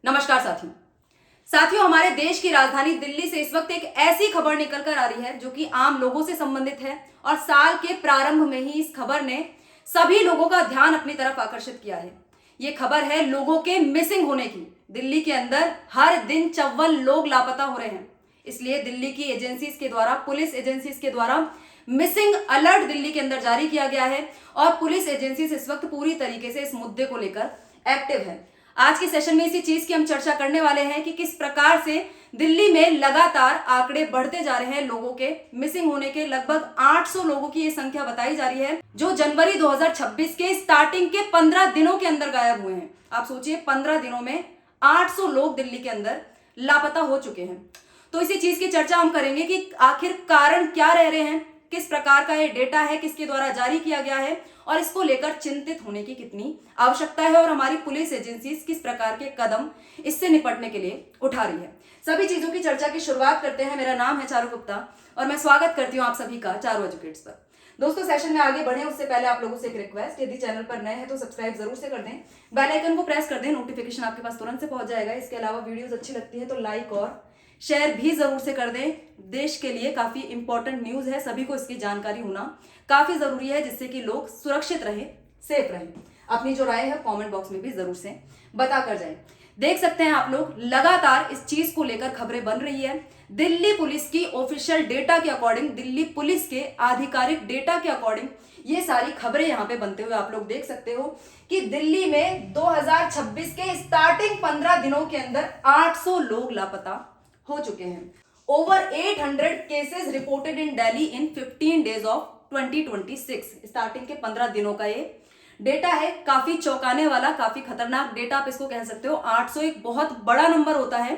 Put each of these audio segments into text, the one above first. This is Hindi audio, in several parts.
नमस्कार साथियों, हमारे देश की राजधानी दिल्ली से इस वक्त एक ऐसी खबर निकल कर आ रही है जो कि आम लोगों से संबंधित है और साल के प्रारंभ में ही इस खबर ने सभी लोगों का ध्यान अपनी तरफ आकर्षित किया है। ये खबर है लोगों के मिसिंग होने की। दिल्ली के अंदर हर दिन 54 लोग लापता हो रहे हैं। इसलिए दिल्ली की एजेंसीज के द्वारा, पुलिस एजेंसीज के द्वारा मिसिंग अलर्ट दिल्ली के अंदर जारी किया गया है और पुलिस एजेंसीज इस वक्त पूरी तरीके से इस मुद्दे को लेकर एक्टिव है। आज के सेशन में इसी चीज की हम चर्चा करने वाले हैं कि किस प्रकार से दिल्ली में लगातार आंकड़े बढ़ते जा रहे हैं लोगों के मिसिंग होने के। लगभग 800 लोगों की ये संख्या बताई जा रही है जो जनवरी 2026 के स्टार्टिंग के 15 दिनों के अंदर गायब हुए हैं। आप सोचिए, 15 दिनों में 800 लोग दिल्ली के अंदर लापता हो चुके हैं। तो इसी चीज की चर्चा हम करेंगे कि आखिर कारण क्या रह रहे हैं, किस प्रकार का ये डेटा है, किसके द्वारा जारी किया गया है और इसको लेकर चिंतित होने की कितनी आवश्यकता है और हमारी पुलिस एजेंसीज किस प्रकार के कदम इससे निपटने के लिए उठा रही है। सभी चीजों की चर्चा की शुरुआत करते हैं। मेरा नाम है चारू गुप्ता और मैं स्वागत करती हूँ आप सभी का चारू एजुकेट्स पर। दोस्तों, सेशन में आगे बढ़े उससे पहले आप लोगों से एक रिक्वेस्ट, यदि चैनल पर नए हैं तो सब्सक्राइब जरूर से कर दें, बेल आइकन को प्रेस कर दें, नोटिफिकेशन आपके पास तुरंत से पहुंच जाएगा। इसके अलावा वीडियोस अच्छी लगती है तो लाइक और शेयर भी जरूर से कर दें। देश के लिए काफी इंपॉर्टेंट न्यूज है, सभी को इसकी जानकारी होना काफी जरूरी है जिससे कि लोग सुरक्षित रहें, सेफ रहें। अपनी जो राय है कमेंट बॉक्स में भी जरूर से बता कर जाएं। देख सकते हैं आप लोग, लगातार इस चीज को लेकर खबरें बन रही है। दिल्ली पुलिस की ऑफिशियल डेटा के अकॉर्डिंग, दिल्ली पुलिस के आधिकारिक डेटा के अकॉर्डिंग ये सारी खबरें यहाँ पे बनते हुए आप लोग देख सकते हो कि दिल्ली में 2026 के स्टार्टिंग 15 दिनों के अंदर 800 लोग लापता हो चुके हैं। Over 800 cases reported in Delhi in 15 days of 2026। Starting के 15 दिनों का ये डेटा है। काफी चौंकाने वाला, काफी खतरनाक डेटा आप इसको कह सकते हो। 800 एक बहुत बड़ा नंबर होता है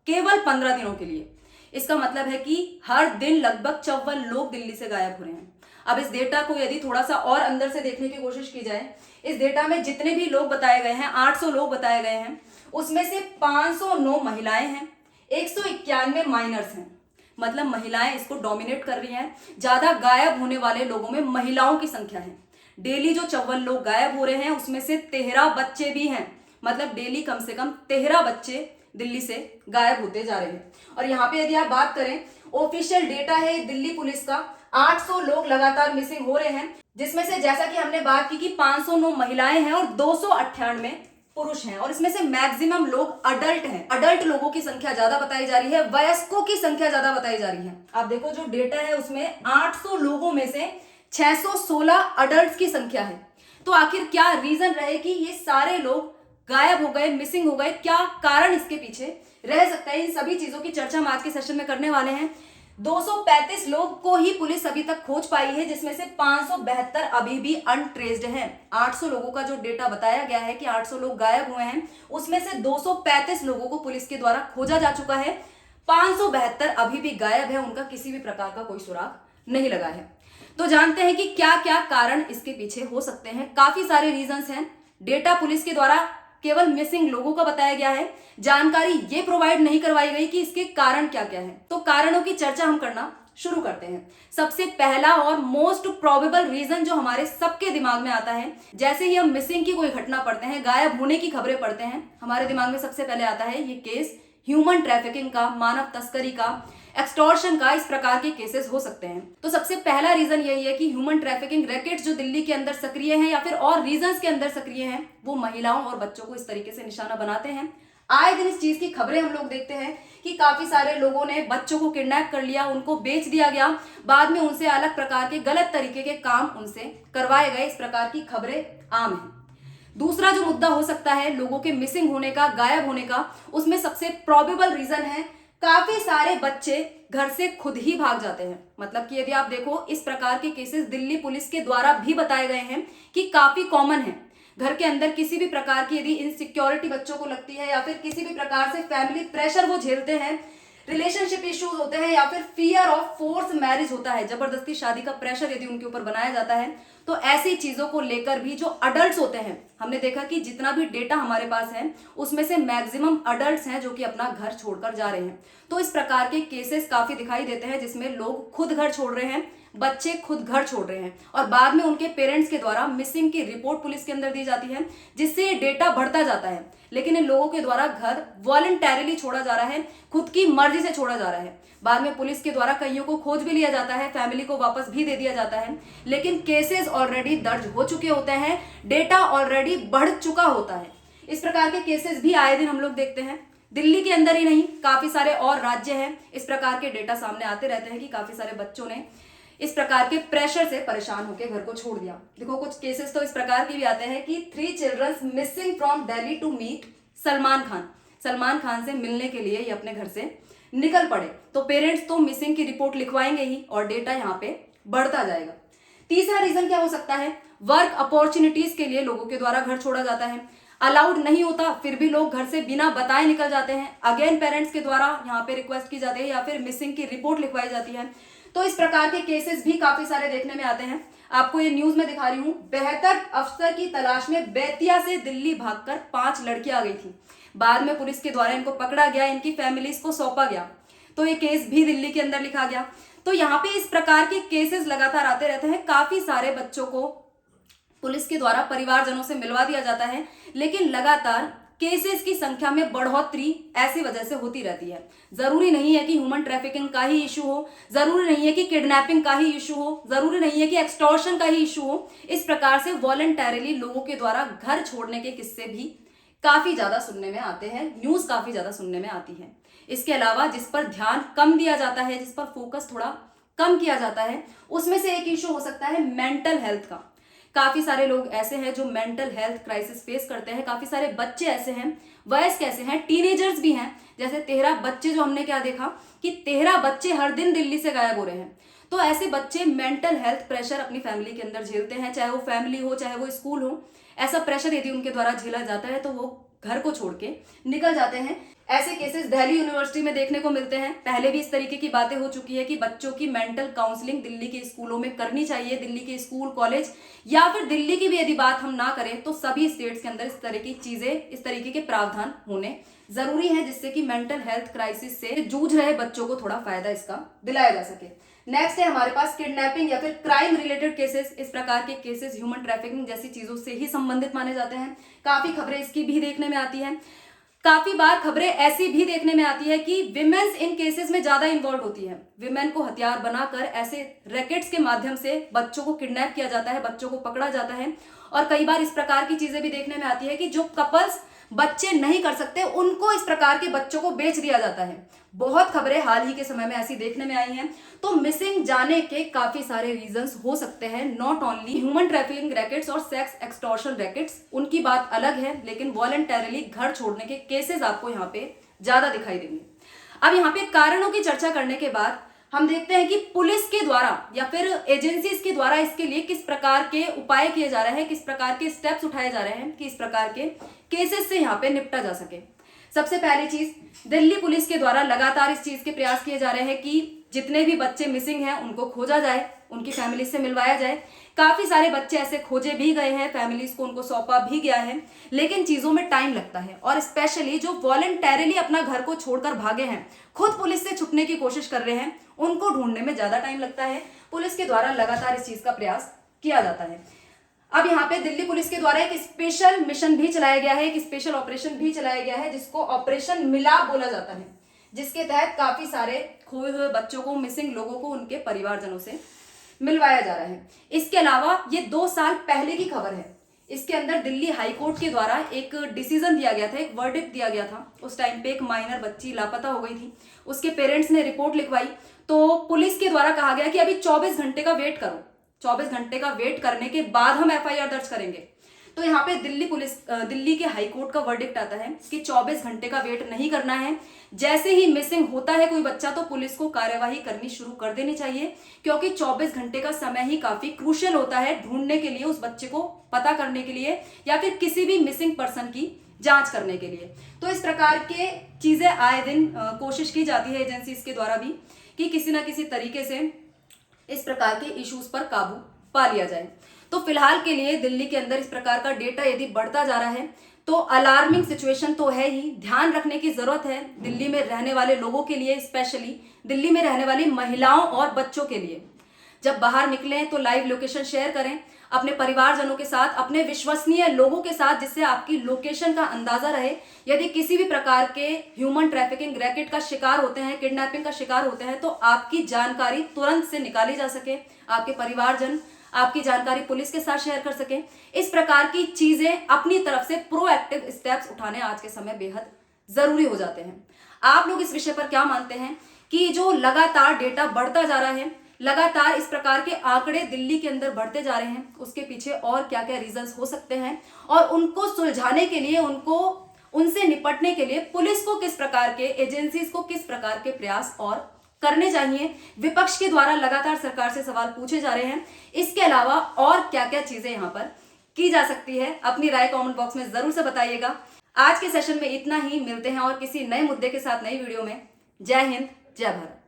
केवल 15 दिनों के लिए। इसका मतलब है कि हर दिन लगभग 54 लोग दिल्ली से गायब हो रहे हैं। अब इस डेटा को यदि थोड़ा सा और अंदर से देखने की कोशिश की जाए, इस डेटा में जितने भी लोग बताए गए हैं, 800 लोग बताए गए हैं, उसमें से 509 महिलाएं हैं, 191 माइनर्स हैं। मतलब महिलाएं इसको डोमिनेट कर रही हैं। ज्यादा गायब होने वाले लोगों में महिलाओं की संख्या है। डेली जो 54 लोग गायब हो रहे हैं उसमें से 13 बच्चे भी हैं। मतलब डेली कम से कम 13 बच्चे दिल्ली से गायब होते जा रहे हैं। और यहाँ पे यदि आप बात करें, ऑफिशियल डेटा है दिल्ली पुलिस का, 800 लोग लगातार मिसिंग हो रहे हैं, जिसमें से जैसा कि हमने बात की कि 509 महिलाएं हैं और 298 पुरुष हैं। और इसमें से मैक्सिमम लोग अडल्ट हैं। अडल्ट लोगों की संख्या ज्यादा बताई जा रही है, वयस्कों की संख्या ज्यादा बताई जा रही है। आप देखो जो डेटा है उसमें 800 लोगों में से 616 अडल्ट की संख्या है। तो आखिर क्या रीजन रहे कि ये सारे लोग गायब हो गए, मिसिंग हो गए? क्या कारण इसके पीछे रह सकता है? इन सभी चीजों की चर्चा हम आज के सेशन में करने वाले हैं। 235 लोग को ही पुलिस अभी तक खोज पाई है, जिसमें से 572 अभी भी अनट्रेस्ड हैं। 800 लोगों का जो डेटा बताया गया है कि 800 लोग गायब हुए हैं, उसमें से 235 लोगों को पुलिस के द्वारा खोजा जा चुका है। 572 अभी भी गायब है, उनका किसी भी प्रकार का कोई सुराग नहीं लगा है। तो जानते हैं कि क्या क्या कारण इसके पीछे हो सकते हैं। काफी सारे रीजंस हैं। डेटा पुलिस के द्वारा केवल मिसिंग लोगों का बताया गया है, जानकारी ये प्रोवाइड नहीं करवाई गई कि इसके कारण क्या क्या है। तो कारणों की चर्चा हम करना शुरू करते हैं। सबसे पहला और मोस्ट प्रोबेबल रीजन जो हमारे सबके दिमाग में आता है, जैसे ही हम मिसिंग की कोई घटना पढ़ते हैं, गायब होने की खबरें पढ़ते हैं, हमारे दिमाग में सबसे पहले आता है ये केस ह्यूमन ट्रैफिकिंग का, मानव तस्करी का, एक्सटॉर्शन का। इस प्रकार के केसेस हो सकते हैं। तो सबसे पहला रीजन यही है कि ह्यूमन ट्रैफिकिंग रैकेट्स जो दिल्ली के अंदर सक्रिय हैं या फिर और रीजन्स के अंदर सक्रिय हैं, वो महिलाओं और बच्चों को इस तरीके से निशाना बनाते हैं। आए दिन इस चीज की खबरें हम लोग देखते हैं कि काफी सारे लोगों ने बच्चों को किडनैप कर लिया, उनको बेच दिया गया, बाद में उनसे अलग प्रकार के गलत तरीके के काम उनसे करवाए गए। इस प्रकार की खबरें आम हैं। दूसरा जो मुद्दा हो सकता है लोगों के मिसिंग होने का, गायब होने का, उसमें सबसे प्रोबेबल रीजन है काफी सारे बच्चे घर से खुद ही भाग जाते हैं। मतलब कि यदि आप देखो, इस प्रकार के केसेस दिल्ली पुलिस के द्वारा भी बताए गए हैं कि काफी कॉमन है। घर के अंदर किसी भी प्रकार की यदि इनसिक्योरिटी बच्चों को लगती है या फिर किसी भी प्रकार से फैमिली प्रेशर वो झेलते हैं, रिलेशनशिप इश्यूज होते हैं या फिर फियर ऑफ फोर्स मैरिज होता है, जबरदस्ती शादी का प्रेशर यदि उनके ऊपर बनाया जाता है, तो ऐसी चीजों को लेकर भी जो अडल्ट्स होते हैं, हमने देखा कि जितना भी डेटा हमारे पास है उसमें से मैक्सिमम अडल्ट्स हैं जो कि अपना घर छोड़कर जा रहे हैं। तो इस प्रकार के केसेस काफी दिखाई देते हैं जिसमें लोग खुद घर छोड़ रहे हैं, बच्चे खुद घर छोड़ रहे हैं और बाद में उनके पेरेंट्स के द्वारा मिसिंग की रिपोर्ट पुलिस के अंदर दी जाती है, जिससे ये डेटा बढ़ता जाता है। लेकिन इन लोगों के द्वारा घर वॉलंटैरिली छोड़ा जा रहा है, खुद की मर्जी से छोड़ा जा रहा है। बाद में पुलिस के द्वारा कईयों को खोज भी लिया जाता है, फैमिली को वापस भी दे दिया जाता है, लेकिन केसेस ऑलरेडी दर्ज हो चुके होते हैं, डेटा ऑलरेडी बढ़ चुका होता है। इस प्रकार के केसेस भी आए दिन हम लोग देखते हैं। दिल्ली के अंदर ही नहीं, काफी सारे और राज्य हैं, इस प्रकार के डेटा सामने आते रहते हैं कि काफी सारे बच्चों ने इस प्रकार के प्रेशर से परेशान होकर घर को छोड़ दिया। देखो कुछ केसेस तो इस प्रकार के भी आते हैं कि 3 childrens missing from Delhi to meet Salman Khan. Salman Khan से मिलने के लिए ये अपने घर से निकल पड़े, तो पेरेंट्स तो मिसिंग की रिपोर्ट लिखवाएंगे ही और डेटा यहाँ पे बढ़ता जाएगा। तीसरा रीजन क्या हो सकता है? वर्क अपॉर्चुनिटीज के लिए लोगों के द्वारा घर छोड़ा जाता है। अलाउड नहीं होता फिर भी लोग घर से बिना बताए निकल जाते हैं। अगेन पेरेंट्स के द्वारा यहाँ पे रिक्वेस्ट की जाती है या फिर मिसिंग की रिपोर्ट लिखवाई जाती है। तो इस प्रकार के केसेस भी काफी सारे देखने में आते हैं। आपको ये न्यूज में दिखा रही हूँ, बेहतर अफसर की तलाश में बेतिया से दिल्ली भागकर 5 लड़कियां आ गई थी। बाद में पुलिस के द्वारा इनको पकड़ा गया, इनकी फैमिलीज को सौंपा गया, तो ये केस भी दिल्ली के अंदर लिखा गया। तो यहाँ पे इस प्रकार के केसेस लगातार आते रहते हैं। काफी सारे बच्चों को पुलिस के द्वारा परिवारजनों से मिलवा दिया जाता है, लेकिन लगातार केसेस की संख्या में बढ़ोतरी ऐसी वजह से होती रहती है। जरूरी नहीं है कि ह्यूमन ट्रैफिकिंग का ही इशू हो, जरूरी नहीं है कि किडनैपिंग का ही इशू हो, जरूरी नहीं है कि एक्सटॉर्शन का ही इशू हो। इस प्रकार से वॉलंटैरिली लोगों के द्वारा घर छोड़ने के किस्से भी काफी ज्यादा सुनने में आते हैं, न्यूज काफी ज्यादा सुनने में आती है। इसके अलावा जिस पर ध्यान कम दिया जाता है, जिस पर फोकस थोड़ा कम किया जाता है, उसमें से एक इशू हो सकता है मेंटल हेल्थ का। काफी सारे लोग ऐसे हैं जो मेंटल हेल्थ क्राइसिस फेस करते हैं। काफी सारे बच्चे ऐसे हैं, वयस्क ऐसे हैं, टीनेजर्स भी हैं। जैसे 13 बच्चे जो हमने क्या देखा कि 13 बच्चे हर दिन दिल्ली से गायब हो रहे हैं। तो ऐसे बच्चे मेंटल हेल्थ प्रेशर अपनी फैमिली के अंदर झेलते हैं, चाहे वो फैमिली हो चाहे वो स्कूल हो। ऐसा प्रेशर यदि उनके द्वारा झेला जाता है तो वो घर को छोड़ के निकल जाते हैं। ऐसे केसेस दिल्ली यूनिवर्सिटी में देखने को मिलते हैं। पहले भी इस तरीके की बातें हो चुकी है कि बच्चों की मेंटल काउंसलिंग दिल्ली के स्कूलों में करनी चाहिए। दिल्ली के स्कूल कॉलेज या फिर दिल्ली की भी यदि बात हम ना करें तो सभी स्टेट्स के अंदर इस तरह की चीजें, इस तरीके के प्रावधान होने जरूरी है, जिससे कि मेंटल हेल्थ क्राइसिस से जूझ रहे बच्चों को थोड़ा फायदा इसका दिलाया जा सके। नेक्स्ट है हमारे पास किडनैपिंग या फिर क्राइम रिलेटेड केसेस। इस प्रकार के केसेस ह्यूमन ट्रैफिकिंग जैसी चीजों से ही संबंधित माने जाते हैं। काफी खबरें इसकी भी देखने में आती है। काफी बार खबरें ऐसी भी देखने में आती है कि विमेन्स इन केसेस में ज्यादा इन्वॉल्व होती है। विमेन को हथियार बनाकर ऐसे रैकेट्स के माध्यम से बच्चों को किडनैप किया जाता है, बच्चों को पकड़ा जाता है। और कई बार इस प्रकार की चीजें भी देखने में आती है कि जो कपल्स बच्चे नहीं कर सकते उनको इस प्रकार के बच्चों को बेच दिया जाता है। बहुत खबरें हाल ही के समय में ऐसी देखने में आई हैं। तो मिसिंग जाने के काफी सारे रीजंस हो सकते हैं, not only human trafficking rackets और सेक्स एक्सटॉर्शन रैकेट्स, उनकी बात अलग है, लेकिन वॉलंटैरिली घर छोड़ने के केसेस आपको यहाँ पे ज्यादा दिखाई देंगे। अब यहाँ पे कारणों की चर्चा करने के बाद हम देखते हैं कि पुलिस के द्वारा या फिर एजेंसीज के द्वारा इसके लिए किस प्रकार के उपाय किए जा रहे हैं, किस प्रकार के स्टेप्स उठाए जा रहे हैं कि इस प्रकार के केसेस से यहाँ पे निपटा जा सके। सबसे पहली चीज, दिल्ली पुलिस के द्वारा लगातार इस चीज के प्रयास किए जा रहे हैं कि जितने भी बच्चे मिसिंग हैं उनको खोजा जाए, उनकी फैमिली से मिलवाया जाए। काफी सारे बच्चे ऐसे खोजे भी गए हैं, फैमिलीज को उनको सौंपा भी गया है, लेकिन चीजों में टाइम लगता है। और स्पेशली जो वॉलंटैरिली अपना घर को छोड़कर भागे हैं, खुद पुलिस से छुपने की कोशिश कर रहे हैं, उनको ढूंढने में ज्यादा टाइम लगता है। पुलिस के द्वारा लगातार इस चीज का प्रयास किया जाता है। अब यहाँ पे दिल्ली पुलिस के द्वारा एक स्पेशल मिशन भी चलाया गया है, एक स्पेशल ऑपरेशन भी चलाया गया है, जिसको ऑपरेशन मिलाप बोला जाता है, जिसके तहत काफी सारे खोए हुए बच्चों को, मिसिंग लोगों को उनके परिवारजनों से मिलवाया जा रहा है। इसके अलावा ये 2 साल पहले की खबर है। इसके अंदर दिल्ली हाईकोर्ट के द्वारा एक डिसीजन दिया गया था, एक वर्डिक्ट दिया गया था। उस टाइम पे एक माइनर बच्ची लापता हो गई थी, उसके पेरेंट्स ने रिपोर्ट लिखवाई, तो पुलिस के द्वारा कहा गया कि अभी 24 घंटे का वेट करो, 24 घंटे का वेट करने के बाद हम एफआईआर दर्ज करेंगे। तो यहाँ पे दिल्ली के हाईकोर्ट का वर्डिक्ट आता है कि 24 घंटे का वेट नहीं करना है। जैसे ही मिसिंग होता है कोई बच्चा तो पुलिस को कार्यवाही करनी शुरू कर देनी चाहिए, क्योंकि 24 घंटे का समय ही काफी क्रूशियल होता है ढूंढने के लिए, उस बच्चे को पता करने के लिए या फिर किसी भी मिसिंग पर्सन की जांच करने के लिए। तो इस प्रकार के चीजें आए दिन कोशिश की जाती है एजेंसीज के द्वारा भी कि किसी ना किसी तरीके से इस प्रकार के इश्यूज पर काबू पा लिया जाए। तो फिलहाल के लिए दिल्ली के अंदर इस प्रकार का डेटा यदि बढ़ता जा रहा है तो अलार्मिंग सिचुएशन तो है ही, ध्यान रखने की जरूरत है दिल्ली में रहने वाले लोगों के लिए, स्पेशली दिल्ली में रहने वाली महिलाओं और बच्चों के लिए। जब बाहर निकलें तो लाइव लोकेशन शेयर करें अपने परिवारजनों के साथ, अपने विश्वसनीय लोगों के साथ, जिससे आपकी लोकेशन का अंदाजा रहे। यदि किसी भी प्रकार के ह्यूमन ट्रैफिकिंग रैकेट का शिकार होते हैं, किडनैपिंग का शिकार होते हैं, तो आपकी जानकारी तुरंत से निकाली जा सके, आपके परिवारजन आपकी जानकारी पुलिस के साथ शेयर कर सकें। इस प्रकार की चीजें अपनी तरफ से प्रोएक्टिव स्टेप्स उठाने आज के समय बेहद जरूरी हो जाते हैं। आप लोग इस विषय पर क्या मानते हैं कि जो लगातार डेटा बढ़ता जा रहा है, लगातार इस प्रकार के आंकड़े दिल्ली के अंदर बढ़ते जा रहे हैं, उसके पीछे और क्या क्या रीजंस हो सकते हैं, और उनको सुलझाने के लिए, उनसे निपटने के लिए पुलिस को किस प्रकार के, एजेंसीज को किस प्रकार के प्रयास और करने चाहिए। विपक्ष के द्वारा लगातार सरकार से सवाल पूछे जा रहे हैं। इसके अलावा और क्या क्या चीजें यहां पर की जा सकती है, अपनी राय कमेंट बॉक्स में जरूर से बताइएगा। आज के सेशन में इतना ही, मिलते हैं और किसी नए मुद्दे के साथ नई वीडियो में। जय हिंद, जय भारत।